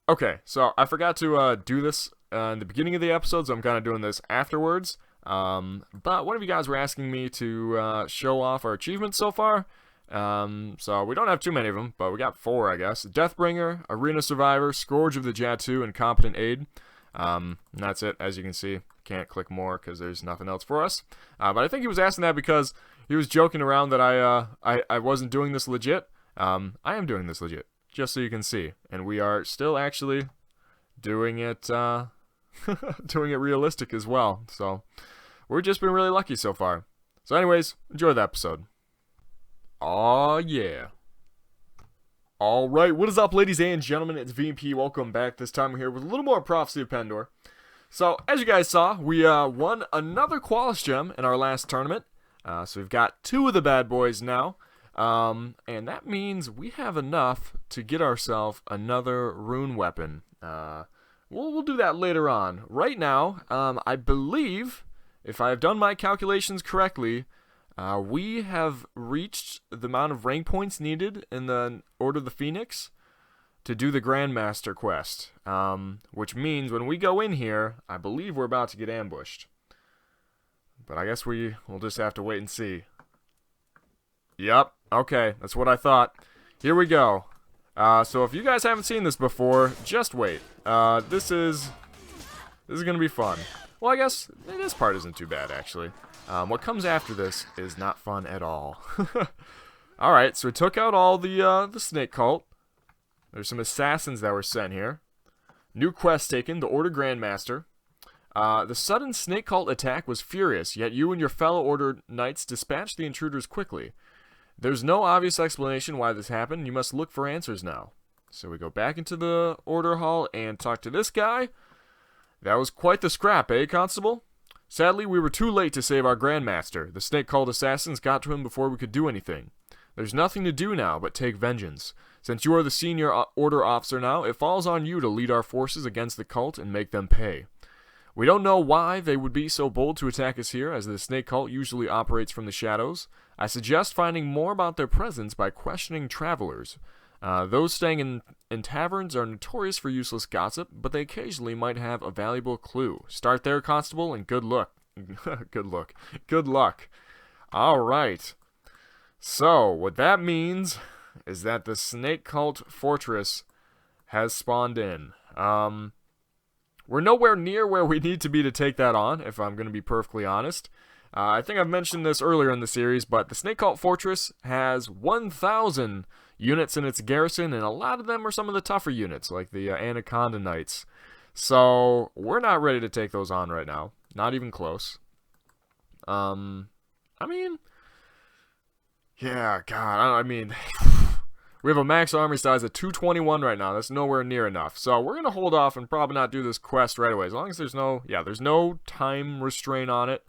Okay, so I forgot to do this in the beginning of the episode, so I'm kind of doing this afterwards. But one of you guys were asking me to show off our achievements so far. So we don't have too many of them, but we got 4, I guess. Deathbringer, Arena Survivor, Scourge of the Jatu, and Competent Aid. And that's it, as you can see. Can't click more because there's nothing else for us. But I think he was asking that because he was joking around that I wasn't doing this legit. I am doing this legit, just so you can see. And we are still actually doing it, doing it realistic as well. So we've just been really lucky so far. So anyways, enjoy the episode. Aw, yeah. Alright, what is up, ladies and gentlemen? It's VMP. Welcome back. This time we're here with a little more Prophecy of Pendor. So, as you guys saw, we won another Qualis Gem in our last tournament. So we've got 2 of the bad boys now. And that means we have enough to get ourselves another rune weapon. We'll do that later on. Right now, I believe, if I have done my calculations correctly, we have reached the amount of rank points needed in the Order of the Phoenix to do the Grandmaster quest. Which means when we go in here, I believe we're about to get ambushed. But I guess we'll just have to wait and see. Yep, okay, that's what I thought. Here we go. So if you guys haven't seen this before, just wait. This is gonna be fun. Well, I guess this part isn't too bad, actually. What comes after this is not fun at all. Alright, so we took out all the snake cult. There's some assassins that were sent here. New quest taken, the Order Grandmaster. The sudden snake cult attack was furious, yet you and your fellow Order knights dispatched the intruders quickly. There's no obvious explanation why this happened. You must look for answers now. So we go back into the Order Hall and talk to this guy. That was quite the scrap, eh, Constable? Sadly, we were too late to save our Grandmaster. The snake cult assassins got to him before we could do anything. There's nothing to do now but take vengeance. Since you are the senior Order officer now, it falls on you to lead our forces against the cult and make them pay. We don't know why they would be so bold to attack us here, as the snake cult usually operates from the shadows. I suggest finding more about their presence by questioning travelers. Those staying in taverns are notorious for useless gossip, but they occasionally might have a valuable clue. Start there, Constable, and good luck. Good luck. Alright. So, what that means is that the snake cult fortress has spawned in. We're nowhere near where we need to be to take that on, if I'm going to be perfectly honest. I think I've mentioned this earlier in the series, but the Snake Cult Fortress has 1,000 units in its garrison, and a lot of them are some of the tougher units, like the Anaconda Knights. So, we're not ready to take those on right now. Not even close. I mean... Yeah, God, we have a max army size of 221 right now. That's nowhere near enough. So we're going to hold off and probably not do this quest right away. As long as there's no time restraint on it.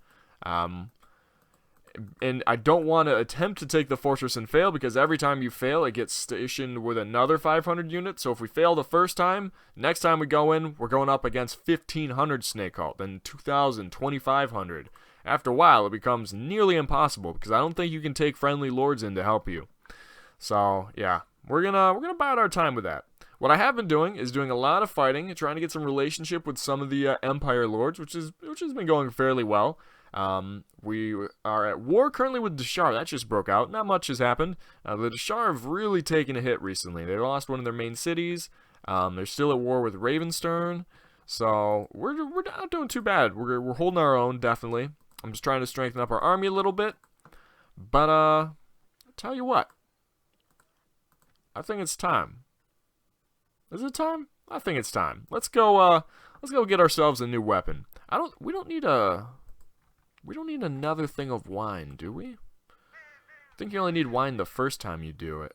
And I don't want to attempt to take the fortress and fail, because every time you fail, it gets stationed with another 500 units. So if we fail the first time, next time we go in, we're going up against 1,500 Snake Cult, then 2,000, 2,500. After a while, it becomes nearly impossible, because I don't think you can take friendly lords in to help you. So, yeah, we're gonna bide our time with that. What I have been doing is doing a lot of fighting and trying to get some relationship with some of the Empire Lords, which has been going fairly well. We are at war currently with Deshar. That just broke out. Not much has happened. The Deshar have really taken a hit recently. They lost one of their main cities. They're still at war with Ravenstern. So, we're not doing too bad. We're holding our own, definitely. I'm just trying to strengthen up our army a little bit. But, I'll tell you what. I think it's time. Is it time? I think it's time. Let's go get ourselves a new weapon. We don't need another thing of wine, do we? I think you only need wine the first time you do it.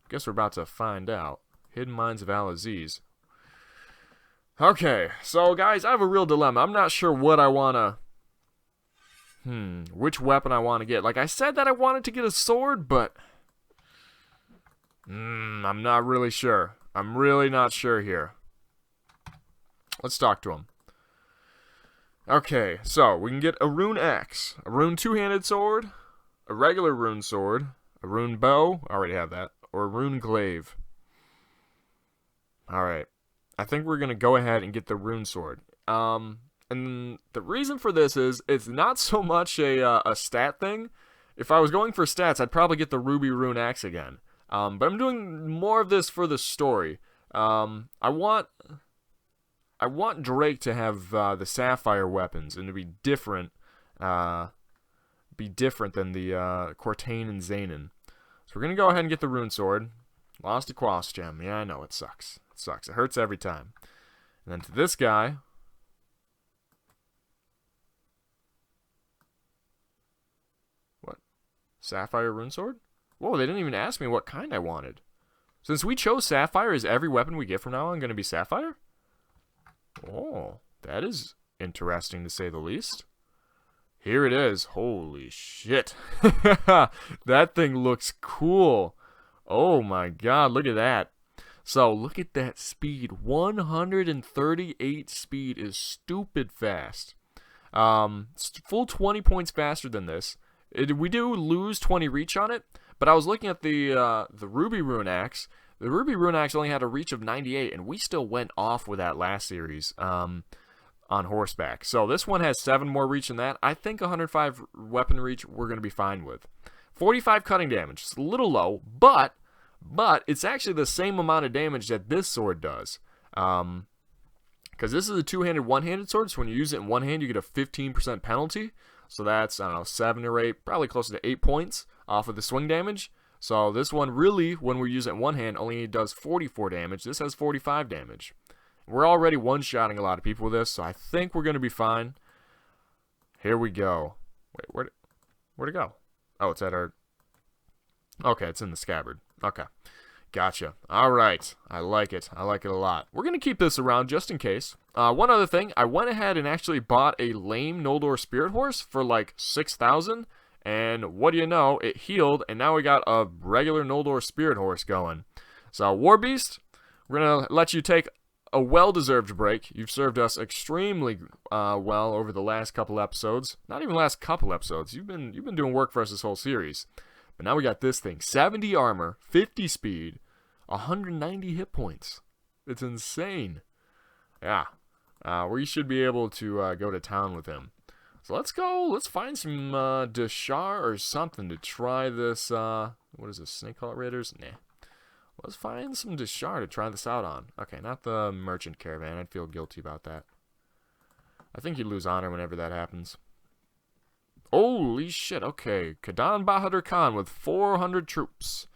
Guess we're about to find out. Hidden Mines of Al-Aziz. Okay, so guys, I have a real dilemma. I'm not sure what I wanna which weapon I want to get. Like, I said that I wanted to get a sword, but I'm not really sure. I'm really not sure here. Let's talk to him. Okay, so we can get a rune axe, a rune two-handed sword, a regular rune sword, a rune bow, I already have that, or a rune glaive. Alright. I think we're going to go ahead and get the Rune Sword. And the reason for this is it's not so much a stat thing. If I was going for stats, I'd probably get the Ruby Rune Axe again. But I'm doing more of this for the story. I want Drake to have the Sapphire weapons and to be different than the Cortane and Zanin. So we're going to go ahead and get the Rune Sword. Lost a Quas Gem. Yeah, I know, it sucks. It sucks. It hurts every time. And then to this guy. What? Sapphire Rune Sword? Whoa, they didn't even ask me what kind I wanted. Since we chose Sapphire, is every weapon we get from now on going to be Sapphire? Oh, that is interesting to say the least. Here it is. Holy shit. That thing looks cool. Oh my god, look at that. So, look at that speed. 138 speed is stupid fast. Full 20 points faster than this. We do lose 20 reach on it, but I was looking at the Ruby Rune Axe. The Ruby Rune Axe only had a reach of 98, and we still went off with that last series on horseback. So this one has 7 more reach than that. I think 105 weapon reach we're going to be fine with. 45 cutting damage. It's a little low, but it's actually the same amount of damage that this sword does. Because this is a two-handed, one-handed sword, so when you use it in one hand, you get a 15% penalty. So that's, I don't know, 7 or 8, probably closer to 8 points off of the swing damage. So this one really, when we use it in one hand, only does 44 damage. This has 45 damage. We're already one-shotting a lot of people with this, so I think we're going to be fine. Here we go. Wait, where'd it go? Oh, it's at our... Okay, it's in the scabbard. Okay. Gotcha. Alright. I like it. I like it a lot. We're going to keep this around just in case. One other thing. I went ahead and actually bought a lame Noldor Spirit Horse for like 6,000. And what do you know? It healed, and now we got a regular Noldor Spirit Horse going. So, War Beast, we're going to let you take a well-deserved break. You've served us extremely well over the last couple episodes. Not even last couple episodes. You've been doing work for us this whole series. But now we got this thing. 70 armor, 50 speed, 190 hit points. It's insane. Yeah. We should be able to go to town with him. So let's go. Let's find some Deshar or something to try this. What is this? Snake Cult Raiders? Nah. Let's find some Deshar to try this out on. Okay, not the Merchant Caravan. I'd feel guilty about that. I think you'd lose honor whenever that happens. Holy shit, okay. Kadan Bahadur Khan with 400 troops.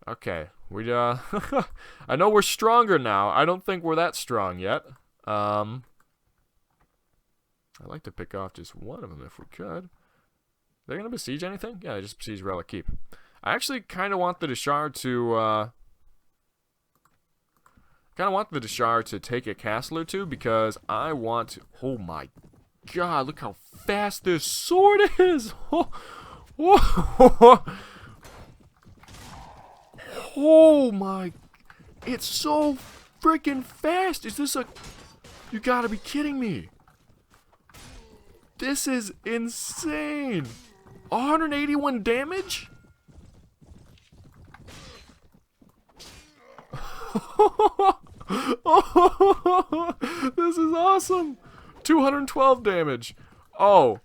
Okay, I know we're stronger now. I don't think we're that strong yet. I'd like to pick off just one of them if we could. They're going to besiege anything? Yeah, they just besiege Relic Keep. I actually kind of want the Deshar to take a castle or two because I want to... Oh my god, look how fast this sword is! Oh my... It's so freaking fast! Is this a... You gotta be kidding me! This is insane! 181 damage? This is awesome! 212 damage. Oh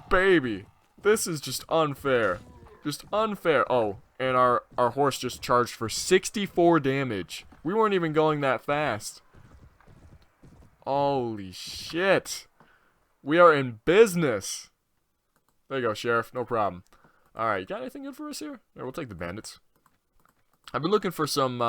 baby. This is just unfair. Just unfair. Oh, and our horse just charged for 64 damage. We weren't even going that fast. Holy shit. We are in business. There you go, Sheriff. No problem. Alright, you got anything good for us here? Alright, we'll take the bandits. I've been looking for some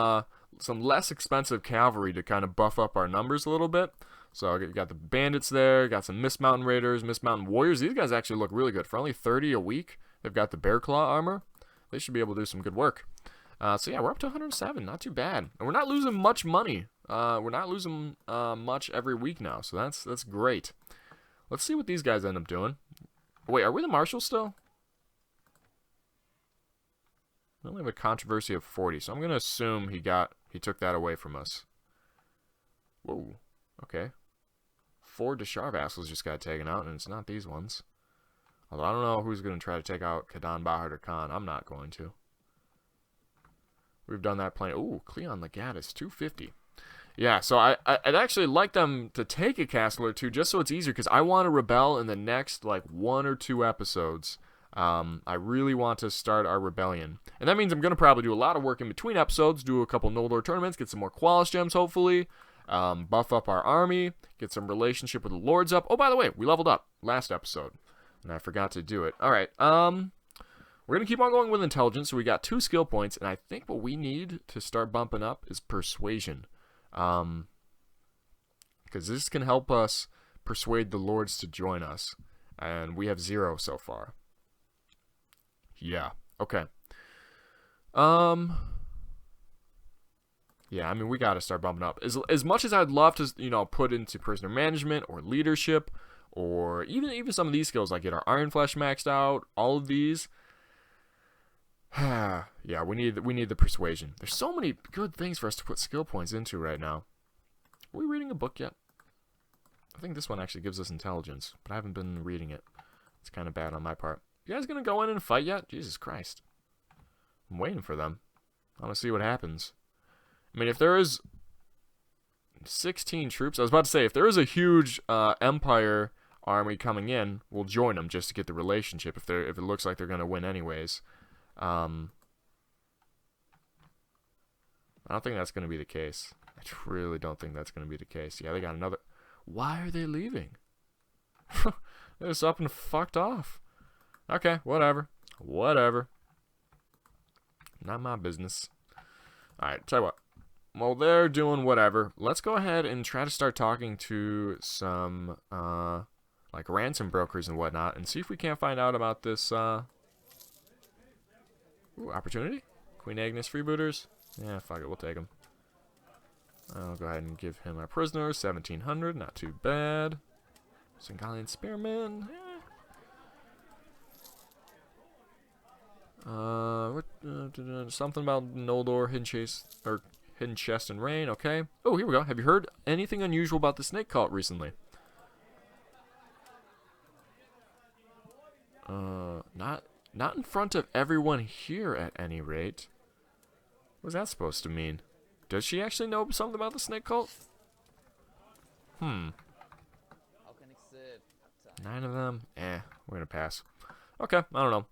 less expensive cavalry to kind of buff up our numbers a little bit. So you got the bandits there, got some Mist Mountain Raiders, Mist Mountain Warriors. These guys actually look really good. For only 30 a week, they've got the Bear Claw armor. They should be able to do some good work. So yeah, we're up to 107. Not too bad. And we're not losing much money. We're not losing much every week now. So that's great. Let's see what these guys end up doing. Wait, are we the marshals still? We only have a controversy of 40, so I'm going to assume he took that away from us. Whoa. Okay. 4 Deshar vassals just got taken out, and it's not these ones. Although I don't know who's going to try to take out Kadan Bahadur Khan. I'm not going to. We've done that plenty. Ooh, Cleon Legatus, 250. Yeah, so I'd actually like them to take a castle or two just so it's easier, because I want to rebel in the next, like, 1 or 2 episodes. I really want to start our rebellion. And that means I'm going to probably do a lot of work in between episodes, do a couple Noldor tournaments, get some more Qualis gems, hopefully, buff up our army, get some relationship with the lords up. Oh, by the way, we leveled up last episode, and I forgot to do it. All right, we're going to keep on going with intelligence, so we got 2 skill points, and I think what we need to start bumping up is persuasion. Because this can help us persuade the lords to join us, and we have 0 so far. Yeah, okay. Yeah, I mean, we gotta start bumping up. As much as I'd love to, you know, put into prisoner management or leadership, or even some of these skills, like get our Iron Flesh maxed out, all of these. Yeah, we need the persuasion. There's so many good things for us to put skill points into right now. Are we reading a book yet? I think this one actually gives us intelligence, but I haven't been reading it. It's kind of bad on my part. You guys gonna go in and fight yet? Jesus Christ. I'm waiting for them. I want to see what happens. I mean, if there is 16 troops, I was about to say, if there is a huge Empire army coming in, we'll join them just to get the relationship if it looks like they're gonna win anyways. I don't think that's going to be the case. I really don't think that's going to be the case. Yeah, they got another... Why are they leaving? They're just up and fucked off. Okay, whatever. Whatever. Not my business. Alright, tell you what. While they're doing whatever, let's go ahead and try to start talking to some, like, ransom brokers and whatnot, and see if we can't find out about this, Ooh, opportunity? Queen Agnes freebooters? Yeah, fuck it, we'll take him. I'll go ahead and give him our prisoner, 1700, not too bad. Singalian Spearman, something about Noldor, hidden chest and rain, okay. Oh, here we go. Have you heard anything unusual about the snake cult recently? Not in front of everyone here, at any rate. What's that supposed to mean? Does she actually know something about the snake cult? 9 of them? We're gonna pass. Okay, I don't know.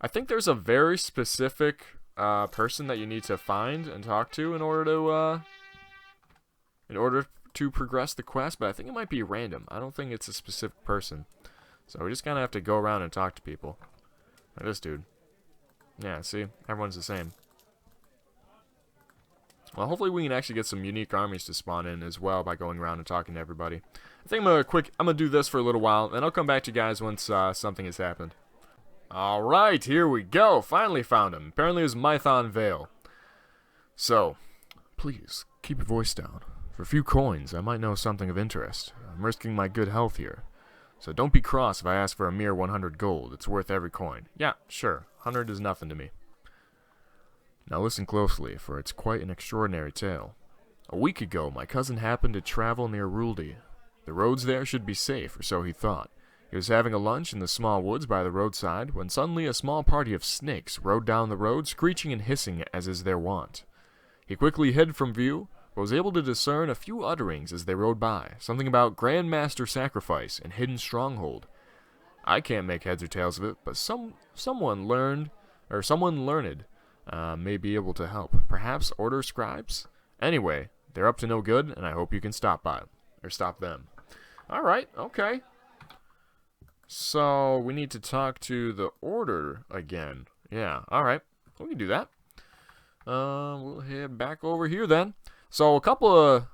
I think there's a very specific person that you need to find and talk to in order to progress the quest, but I think it might be random. I don't think it's a specific person. So we just kind of have to go around and talk to people. Like this dude. Yeah, see? Everyone's the same. Well, hopefully we can actually get some unique armies to spawn in as well by going around and talking to everybody. I think I'm gonna do this for a little while, and I'll come back to you guys once something has happened. Alright, here we go. Finally found him. Apparently it was Mython Vale. So, please, keep your voice down. For a few coins, I might know something of interest. I'm risking my good health here. So don't be cross if I ask for a mere 100 gold. It's worth every coin. Yeah, sure. 100 is nothing to me. Now listen closely, for it's quite an extraordinary tale. A week ago, my cousin happened to travel near Ruldi. The roads there should be safe, or so he thought. He was having a lunch in the small woods by the roadside, when suddenly a small party of snakes rode down the road, screeching and hissing as is their wont. He quickly hid from view, but was able to discern a few utterings as they rode by, something about Grandmaster sacrifice and hidden Stronghold. I can't make heads or tails of it, but someone learned may be able to help. Perhaps order scribes? Anyway, they're up to no good, and I hope you can stop them. Alright, okay. So, we need to talk to the order again. Yeah, alright. We can do that. We'll head back over here then. So, a couple of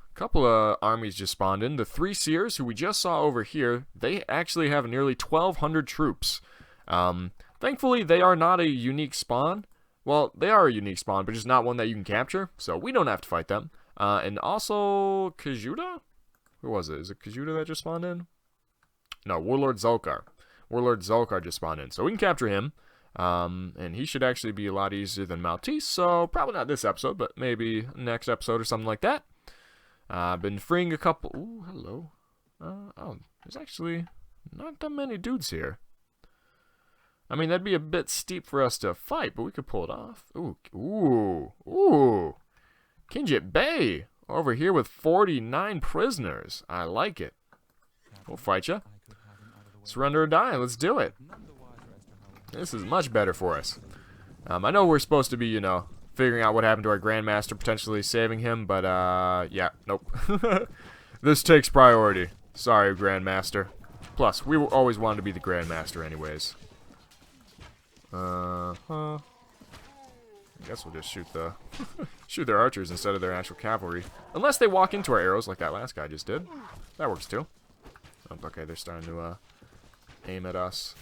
armies just spawned in. The 3 Seers, who we just saw over here, they actually have nearly 1,200 troops. Thankfully, they are not a unique spawn. Well, they are a unique spawn, but just not one that you can capture, so we don't have to fight them. And also, Khajuda? Who was it? Is it Khajuda that just spawned in? No, Warlord Zulkar. Warlord Zulkar just spawned in, so we can capture him. And he should actually be a lot easier than Maltese, so probably not this episode, but maybe next episode or something like that. I've been freeing a couple... Ooh, hello. Oh, there's actually not that many dudes here. I mean, that'd be a bit steep for us to fight, but we could pull it off. Ooh. Kinjit Bay. Over here with 49 prisoners. I like it. We'll fight you. Surrender or die. Let's do it. This is much better for us. I know we're supposed to be, you know, figuring out what happened to our Grandmaster, potentially saving him, but, yeah, nope. This takes priority. Sorry, Grandmaster. Plus, we always wanted to be the Grandmaster anyways. I guess we'll just shoot the shoot their archers instead of their actual cavalry. Unless they walk into our arrows like that last guy just did. That works too. Oh, okay, they're starting to aim at us.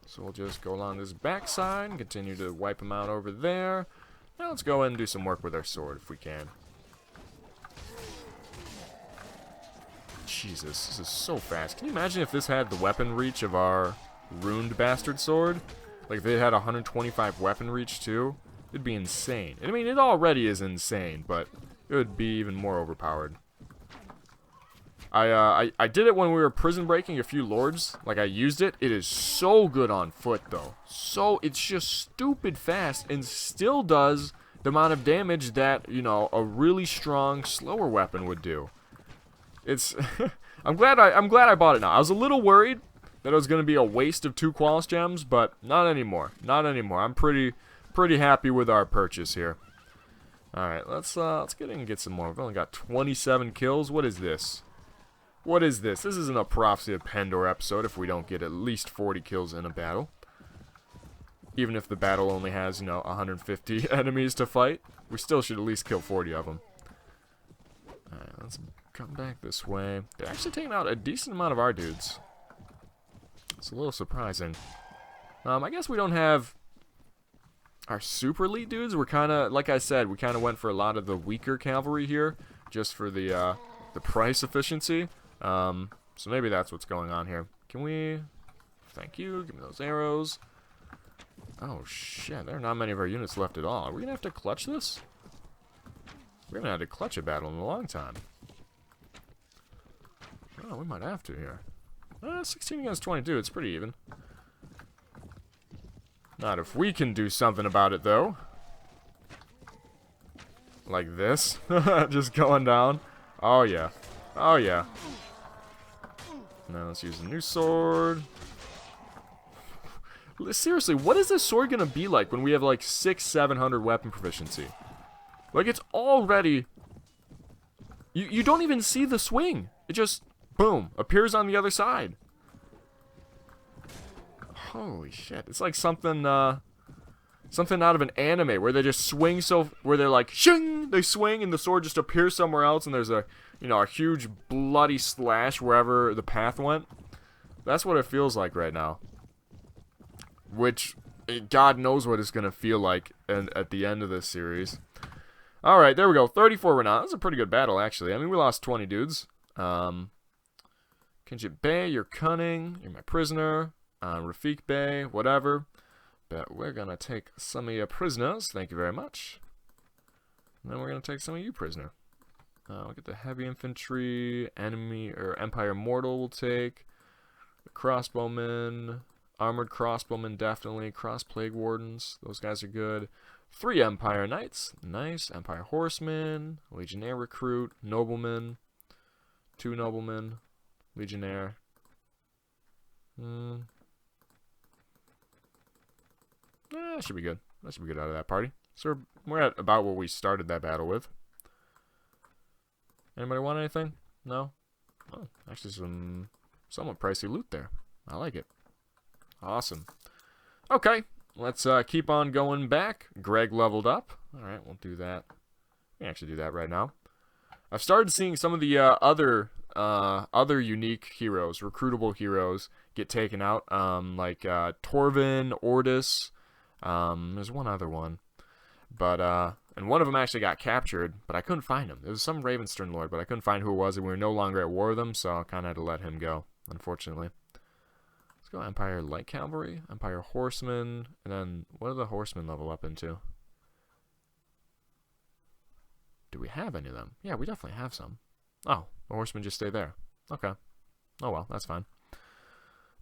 So we'll just go along this backside and continue to wipe them out over there. Now let's go in and do some work with our sword if we can. Jesus, this is so fast. Can you imagine if this had the weapon reach of our runed bastard sword? Like if it had 125 weapon reach too? It'd be insane. I mean, it already is insane, but it would be even more overpowered. I did it when we were prison breaking a few lords. Like, I used it. It is so good on foot, though. So, it's just stupid fast and still does the amount of damage that, you know, a really strong, slower weapon would do. It's... I'm glad I bought it now. I was a little worried that it was going to be a waste of 2 quality gems, but not anymore. Not anymore. I'm pretty happy with our purchase here. Alright, let's get in and get some more. We've only got 27 kills. What is this? What is this? This isn't a Prophecy of Pendor episode if we don't get at least 40 kills in a battle. Even if the battle only has, you know, 150 enemies to fight, we still should at least kill 40 of them. Alright, let's come back this way. They're actually taking out a decent amount of our dudes. It's a little surprising. I guess we don't have our super elite dudes. We're kind of, like I said, we kind of went for a lot of the weaker cavalry here, just for the price efficiency. So maybe that's what's going on here. Can we... Thank you. Give me those arrows. Oh, shit. There are not many of our units left at all. Are we going to have to clutch this? We haven't had to clutch a battle in a long time. Oh, we might have to here. 16 against 22. It's pretty even. Not if we can do something about it, though. Like this. Just going down. Oh, yeah. Oh, yeah. Now let's use a new sword. Seriously, what is this sword gonna be like when we have like 600-700 weapon proficiency? Like, it's already... You don't even see the swing. It just, boom, appears on the other side. Holy shit. It's like something something out of an anime where they just swing where they're like, shing! They swing and the sword just appears somewhere else and there's a, you know, a huge bloody slash wherever the path went. That's what it feels like right now. Which, God knows what it's going to feel like at the end of this series. Alright, there we go. 34 renown. That's a pretty good battle, actually. I mean, we lost 20 dudes. Kinjit Bey, you're cunning. You're my prisoner. Rafik Bey, whatever. But we're going to take some of your prisoners. Thank you very much. And then we're going to take some of you prisoner. We'll get the heavy infantry, enemy, or Empire Mortal we'll take. The crossbowmen, armored crossbowmen definitely. Cross plague wardens, those guys are good. 3 Empire Knights, nice. Empire Horsemen, Legionnaire recruit, Noblemen, 2 Noblemen, Legionnaire. That should be good. That should be good out of that party. So we're at about what we started that battle with. Anybody want anything? No? Oh, actually some somewhat pricey loot there. I like it. Awesome. Okay, let's keep on going back. Greg leveled up. Alright, we'll do that. We can actually do that right now. I've started seeing some of the other unique heroes, recruitable heroes, get taken out. Like Torvin, Ordis. There's one other one. But, and one of them actually got captured, but I couldn't find him. It was some Ravenstern Lord, but I couldn't find who it was, and we were no longer at war with them, so I kind of had to let him go, unfortunately. Let's go Empire Light Cavalry, Empire Horsemen, and then what do the Horsemen level up into? Do we have any of them? Yeah, we definitely have some. Oh, the Horsemen just stay there. Okay. Oh well, that's fine.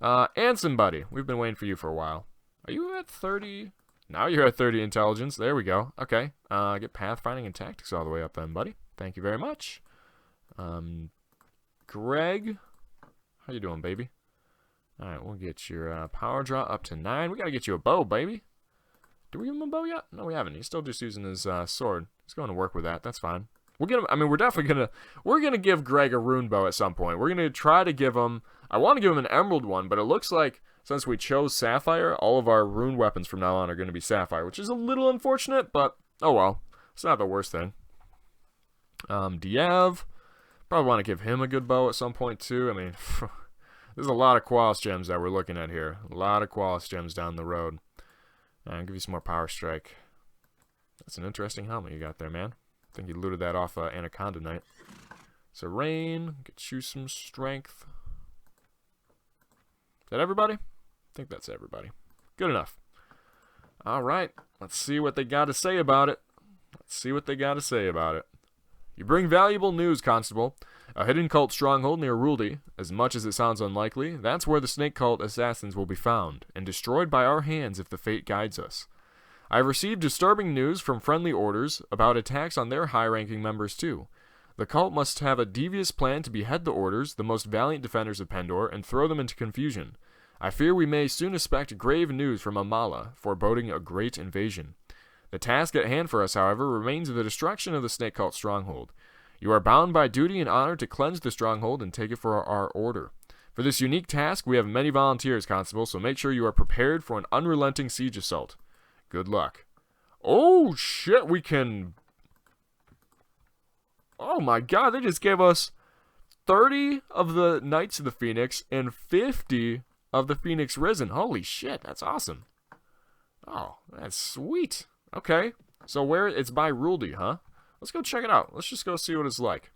Anson, buddy, we've been waiting for you for a while. Are you at 30? Now you're at 30 intelligence. There we go. Okay. Get pathfinding and tactics all the way up then, buddy. Thank you very much. Greg. How you doing, baby? Alright, we'll get your power draw up to 9. We gotta get you a bow, baby. Do we give him a bow yet? No, we haven't. He's still just using his sword. He's going to work with that. That's fine. We'll get him. I mean, we're definitely gonna. We're gonna give Greg a rune bow at some point. We're gonna try to give him. I want to give him an emerald one, but it looks like since we chose sapphire, all of our rune weapons from now on are gonna be sapphire, which is a little unfortunate, but oh well. It's not the worst thing. Diev. Probably want to give him a good bow at some point too. I mean, there's a lot of Qualis gems that we're looking at here. A lot of Qualis gems down the road. I'll give you some more power strike. That's an interesting helmet you got there, man. I think you looted that off Anaconda Knight. So rain, get you some strength. Is that everybody? I think that's everybody. Good enough. Alright, let's see what they got to say about it. Let's see what they got to say about it. You bring valuable news, Constable. A hidden cult stronghold near Ruldi. As much as it sounds unlikely, that's where the snake cult assassins will be found, and destroyed by our hands if the fate guides us. I have received disturbing news from friendly orders about attacks on their high-ranking members too. The cult must have a devious plan to behead the orders, the most valiant defenders of Pendor, and throw them into confusion. I fear we may soon expect grave news from Amala, foreboding a great invasion. The task at hand for us, however, remains the destruction of the snake cult stronghold. You are bound by duty and honor to cleanse the stronghold and take it for our order. For this unique task, we have many volunteers, Constable, so make sure you are prepared for an unrelenting siege assault. Good luck. Oh, shit, we can... Oh, my God, they just gave us 30 of the Knights of the Phoenix and 50 of the Phoenix Risen. Holy shit, that's awesome. Oh, that's sweet. Okay, so where... It's by Ruldi, huh? Let's go check it out. Let's just go see what it's like.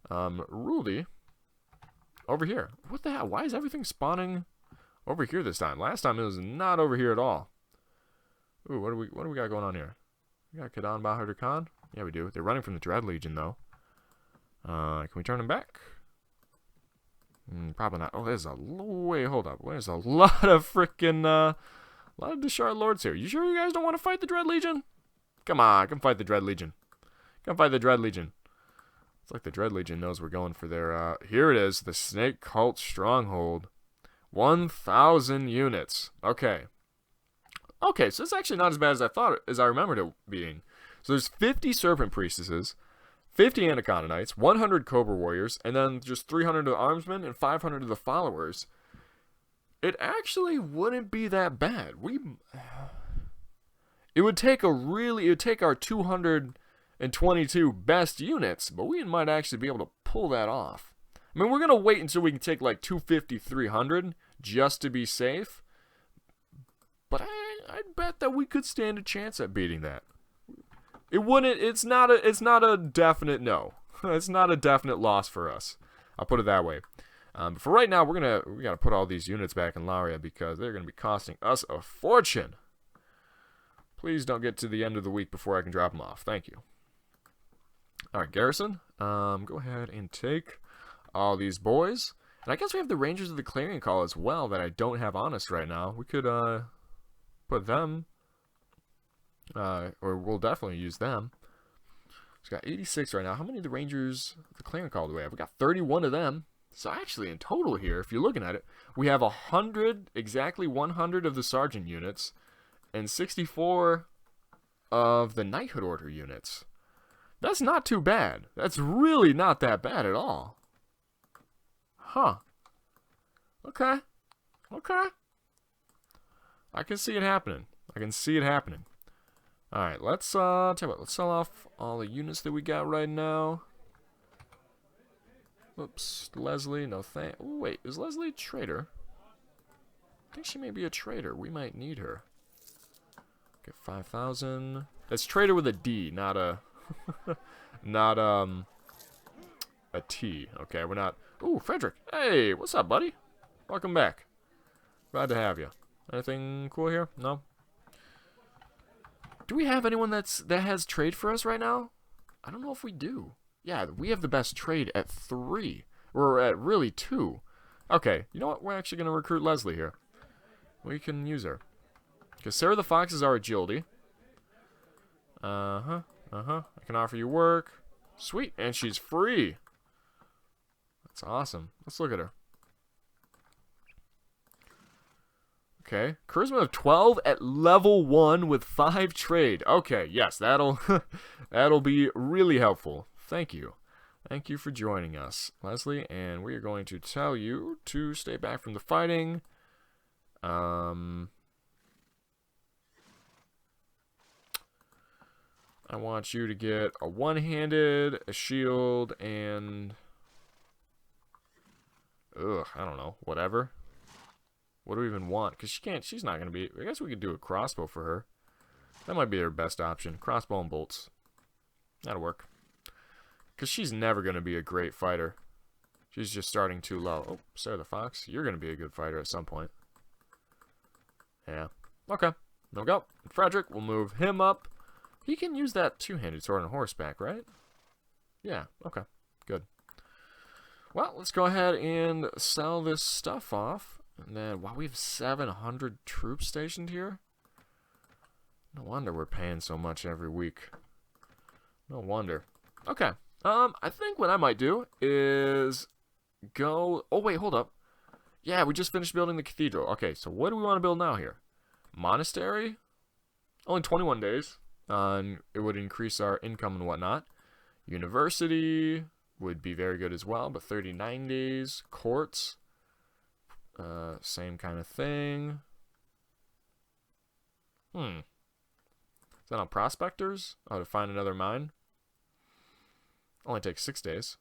Ruldi. Over here. What the hell? Why is everything spawning over here this time? Last time it was not over here at all. Ooh, what do we got going on here? We got Kadan Bahadur Khan? Yeah, we do. They're running from the Dread Legion, though. Can we turn them back? Probably not. Oh, there's a... Wait, hold up. There's a lot of freaking... a lot of Deshard Lords here. You sure you guys don't want to fight the Dread Legion? Come on, come fight the Dread Legion. Come fight the Dread Legion. It's like the Dread Legion knows we're going for their, here it is, the Snake Cult Stronghold. 1,000 units. Okay. Okay, so it's actually not as bad as I thought, as I remembered it being. So there's 50 Serpent Priestesses, 50 Anaconda Knights, 100 Cobra Warriors, and then just 300 of the Armsmen and 500 of the Followers. It actually wouldn't be that bad. It would take our 222 best units, but we might actually be able to pull that off. I mean, we're going to wait until we can take like 250, 300 just to be safe. But I'd bet that we could stand a chance at beating that. It's not a definite no. It's not a definite loss for us. I'll put it that way. But for right now, we gotta put all these units back in Laria because they're gonna be costing us a fortune. Please don't get to the end of the week before I can drop them off. Thank you. All right, Garrison. Go ahead and take all these boys. And I guess we have the Rangers of the Clarion Call as well that I don't have on us right now. We could put them, or we'll definitely use them. We've got 86 right now. How many of the Rangers of the Clarion Call do we have? We got 31 of them. So actually, in total here, if you're looking at it, we have 100, exactly 100 of the Sergeant units, and 64 of the Knighthood Order units. That's not too bad. That's really not that bad at all. Huh. Okay. Okay. I can see it happening. I can see it happening. Alright, let's, tell you what, let's sell off all the units that we got right now. Oops, Leslie, no thank. Oh, wait, is Leslie a traitor? I think she may be a traitor. We might need her. Get 5,000. That's traitor with a D, not a, not a T. Okay, we're not. Ooh, Frederick. Hey, what's up, buddy? Welcome back. Glad to have you. Anything cool here? No. Do we have anyone that has trade for us right now? I don't know if we do. Yeah, we have the best trade at 3. We're at really 2. Okay, you know what? We're actually going to recruit Leslie here. We can use her. Because Sarah the Fox is our agility. I can offer you work. Sweet. And she's free. That's awesome. Let's look at her. Okay. Charisma of 12 at level 1 with 5 trade. Okay, yes, that'll that'll be really helpful. Thank you. Thank you for joining us, Leslie, and we are going to tell you to stay back from the fighting. I want you to get a one-handed, a shield, and I don't know, whatever. What do we even want? Because she's not going to be... I guess we could do a crossbow for her. That might be her best option. Crossbow and bolts. That'll work. Because she's never going to be a great fighter. She's just starting too low. Oh, Sarah the Fox, you're going to be a good fighter at some point. Yeah. Okay. There we go. Frederick, we'll move him up. He can use that two-handed sword on horseback, right? Yeah. Okay. Good. Well, let's go ahead and sell this stuff off. And then, wow, we have 700 troops stationed here? No wonder we're paying so much every week. No wonder. Okay. I think what I might do is go... Oh, wait, hold up. Yeah, we just finished building the cathedral. Okay, so what do we want to build now here? Monastery? Only 21 days. And it would increase our income and whatnot. University would be very good as well, but 39 days. Courts. Same kind of thing. Is that on prospectors? Oh, to find another mine? Only takes 6 days.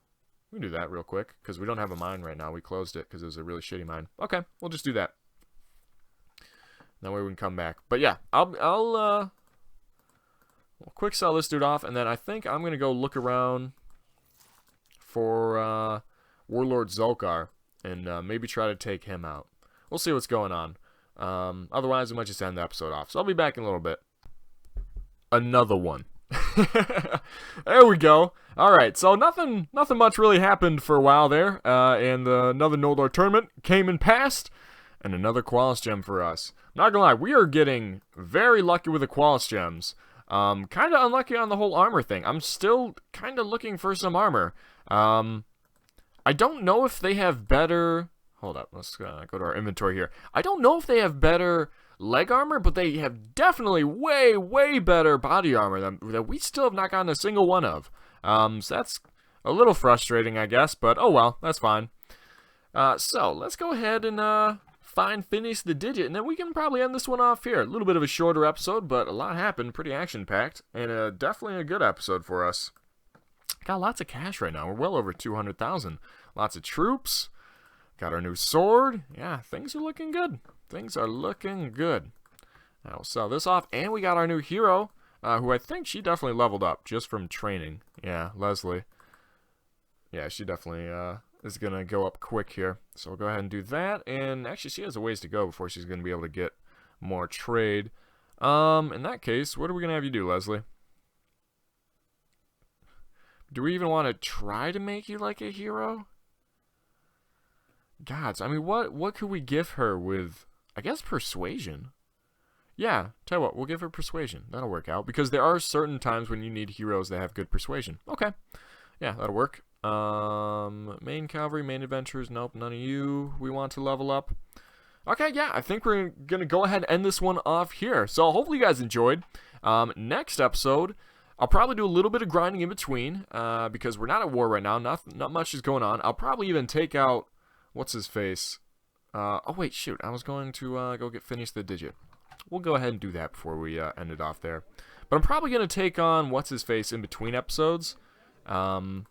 We can do that real quick, because we don't have a mine right now. We closed it because it was a really shitty mine. Okay, we'll just do that. That way we can come back. But yeah, I'll quick sell this dude off, and then I think I'm going to go look around for Warlord Zulkar, and maybe try to take him out. We'll see what's going on. Otherwise, we might just end the episode off. So I'll be back in a little bit. Another one. There we go. Alright, so nothing much really happened for a while there. And another Noldor tournament came and passed. And another Qualis gem for us. Not gonna lie, we are getting very lucky with the Qualis gems. Kind of unlucky on the whole armor thing. I'm still kind of looking for some armor. I don't know if they have better... Hold up, let's go to our inventory here. I don't know if they have better leg armor, but they have definitely way, way better body armor that we still have not gotten a single one of. So that's a little frustrating, I guess, but oh well, that's fine. So let's go ahead and finish the digit, and then we can probably end this one off here. A little bit of a shorter episode, but a lot happened, pretty action-packed, and definitely a good episode for us. Got lots of cash right now. We're well over 200,000. Lots of troops. Got our new sword. Yeah, things are looking good. Things are looking good. Now we'll sell this off, and we got our new hero, who I think she definitely leveled up just from training. Yeah, Leslie. Yeah, she definitely is going to go up quick here. So we'll go ahead and do that. And actually, she has a ways to go before she's going to be able to get more trade. In that case, what are we going to have you do, Leslie? Do we even want to try to make you like a hero? Gods, I mean, what could we give her with, I guess, persuasion? Yeah, tell you what, we'll give her persuasion. That'll work out, because there are certain times when you need heroes that have good persuasion. Okay, yeah, that'll work. Main cavalry, main adventurers, nope, none of you we want to level up. Okay, yeah, I think we're going to go ahead and end this one off here. So hopefully you guys enjoyed. Next episode, I'll probably do a little bit of grinding in between, because we're not at war right now. Not much is going on. I'll probably even take out... What's his face? Oh wait, shoot! I was going to go finish the digit. We'll go ahead and do that before we end it off there. But I'm probably gonna take on what's his face in between episodes, Warlord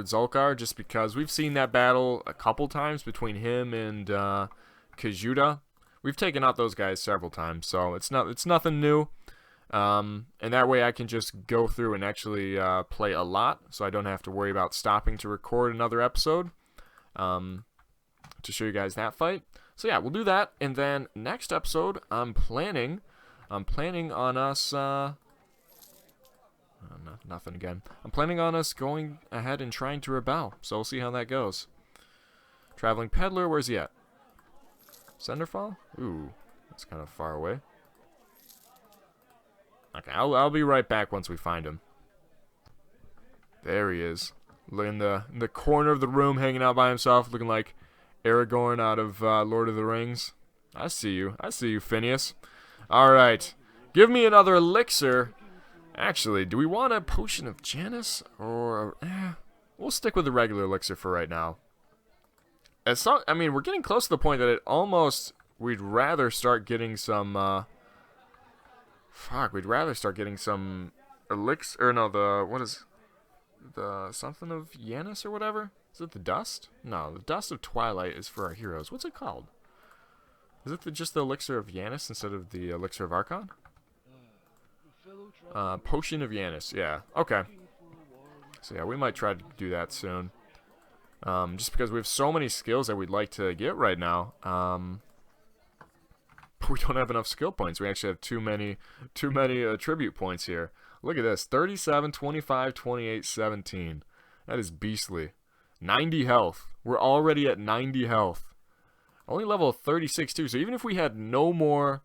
Zulkar, just because we've seen that battle a couple times between him and Khajuda. We've taken out those guys several times, so it's nothing new. And that way I can just go through and actually play a lot, so I don't have to worry about stopping to record another episode. To show you guys that fight. So yeah, we'll do that, and then next episode I'm planning on us nothing again. I'm planning on us going ahead and trying to rebel, so we'll see how that goes. Traveling Peddler, where's he at? Senderfall? Ooh, That's kind of far away. Okay, I'll be right back once we find him. There he is. In the corner of the room, hanging out by himself, looking like Aragorn out of Lord of the Rings. I see you. I see you, Phineas. Alright. Give me another elixir. Actually, do we want a potion of Janus? Or, we'll stick with the regular elixir for right now. I mean, we're getting close to the point that it almost... We'd rather start getting some, we'd rather start getting some elixir, or no, what is, the something of Janus or whatever? Is it the dust? No, the dust of Twilight is for our heroes. What's it called? Is it just the elixir of Janus instead of the elixir of Archon? Potion of Janus, yeah, okay. So yeah, we might try to do that soon. Just because we have so many skills that we'd like to get right now. We don't have enough skill points. We actually have too many attribute points here. Look at this. 37, 25, 28, 17. That is beastly. 90 health. We're already at 90 health. Only level 36 too. So even if we had no more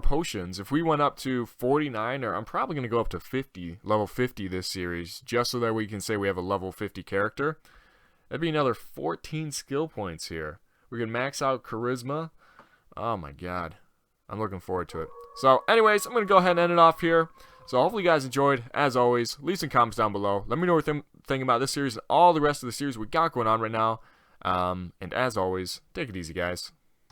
potions, if we went up to 49, or I'm probably going to go up to 50, level 50 this series, just so that we can say we have a level 50 character. That'd be another 14 skill points here. We can max out charisma. Oh my god. I'm looking forward to it. So anyways, I'm going to go ahead and end it off here. So hopefully you guys enjoyed. As always, leave some comments down below. Let me know what you think about this series and all the rest of the series we got going on right now. And as always, take it easy, guys.